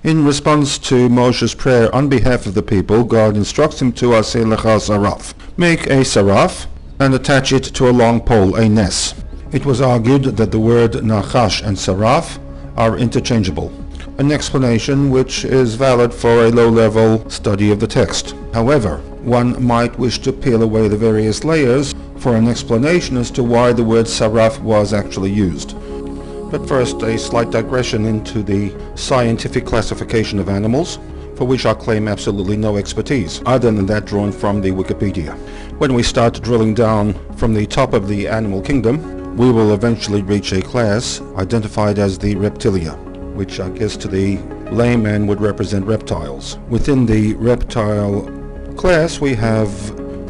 In response to Moshe's prayer on behalf of the people, God instructs him to Aseh lecha saraf. Make a saraf and attach it to a long pole, a nes. It was argued that the word nachash and saraf are interchangeable, an explanation which is valid for a low-level study of the text. However, one might wish to peel away the various layers for an explanation as to why the word saraf was actually used. But first, a slight digression into the scientific classification of animals, for which I claim absolutely no expertise, other than that drawn from the Wikipedia. When we start drilling down from the top of the animal kingdom, we will eventually reach a class identified as the reptilia, which I guess to the layman would represent reptiles. Within the reptile class we have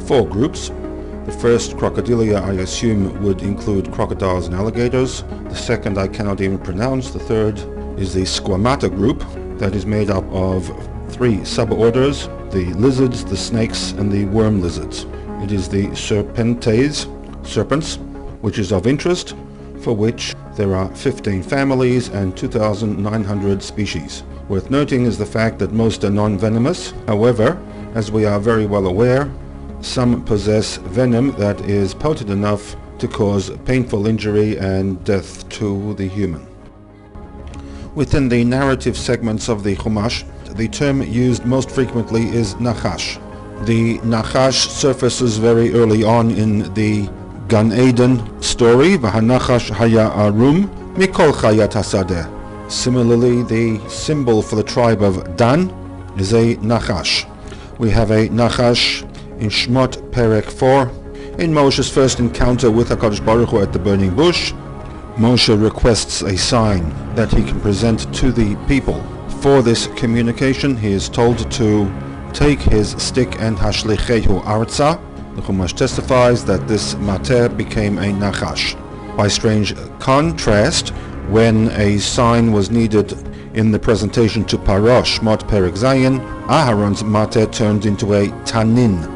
4 groups. The first, Crocodilia, I assume would include crocodiles and alligators. The second I cannot even pronounce. The third is the Squamata group, that is made up of 3 suborders, the lizards, the snakes, and the worm lizards. It is the Serpentes, serpents, which is of interest, for which there are 15 families and 2,900 species. Worth noting is the fact that most are non-venomous. However, as we are very well aware, some possess venom that is potent enough to cause painful injury and death to the human. Within the narrative segments of the Chumash, the term used most frequently is Nachash. The Nachash surfaces very early on in the Gan Eden story, V'hanachash haya arum mikol chayat hasadeh. Similarly, the symbol for the tribe of Dan is a Nachash. We have a Nachash in Shmot Perek 4. In Moshe's first encounter with HaKadosh Baruch Hu at the burning bush, Moshe requests a sign that he can present to the people. For this communication, he is told to take his stick and hashlichehu arza. The Chumash testifies that this mater became a nachash. By strange contrast, when a sign was needed in the presentation to Paro, Shmot Perek Zayin, Aharon's mater turned into a tanin,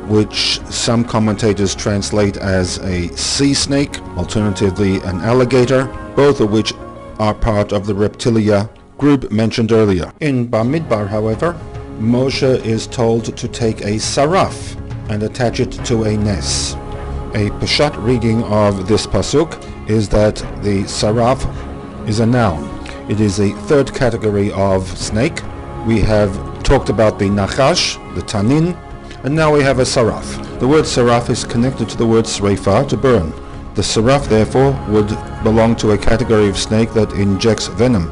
which some commentators translate as a sea snake, alternatively an alligator, both of which are part of the reptilia group mentioned earlier. In Bamidbar, however, Moshe is told to take a saraf and attach it to a nes. A Peshat reading of this pasuk is that the saraf is a noun. It is a third category of snake. We have talked about the nachash, the tanin, and now we have a saraf. The word saraf is connected to the word sreifa, to burn. The saraf therefore would belong to a category of snake that injects venom.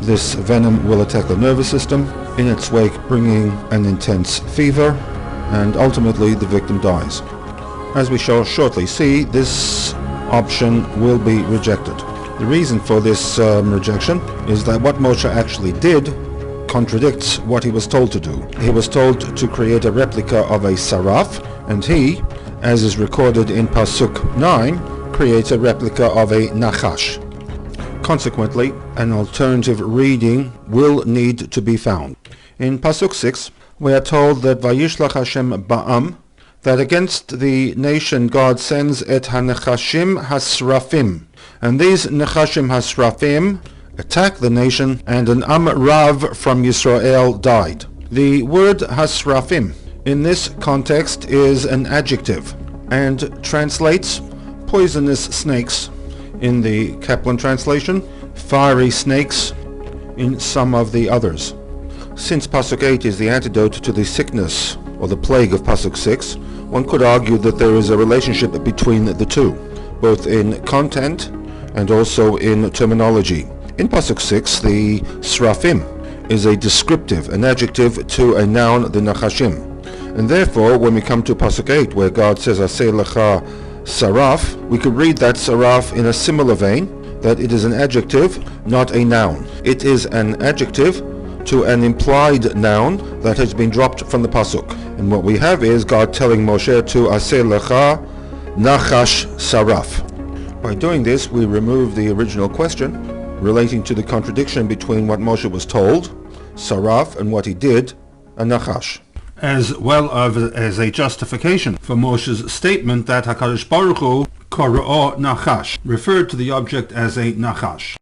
This venom will attack the nervous system, in its wake bringing an intense fever, and ultimately the victim dies. As we shall shortly see, this option will be rejected. The reason for this rejection is that what Moshe actually did contradicts what he was told to do. He was told to create a replica of a saraf, and he, as is recorded in Pasuk 9, creates a replica of a nachash. Consequently, an alternative reading will need to be found. In Pasuk 6, we are told that Vayishlach Hashem ba'am, that against the nation God sends et hanechashim hasrafim, and these nechashim hasrafim attack the nation, and an Am Rav from Yisrael died. The word hasrafim in this context is an adjective and translates poisonous snakes in the Kaplan translation, fiery snakes in some of the others. Since Pasuk 8 is the antidote to the sickness or the plague of Pasuk 6, one could argue that there is a relationship between the two, both in content and also in terminology. In Pasuk 6, the srafim is a descriptive, an adjective to a noun, the nachashim. And therefore, when we come to Pasuk 8, where God says, Aseh lecha saraf, we could read that saraf in a similar vein, that it is an adjective, not a noun. It is an adjective to an implied noun that has been dropped from the Pasuk. And what we have is God telling Moshe to Aseh lecha nachash saraf. By doing this, we remove the original question relating to the contradiction between what Moshe was told, saraf, and what he did, a nachash, as well as a justification for Moshe's statement that HaKadosh Baruch Hu kora'o nachash, referred to the object as a nachash.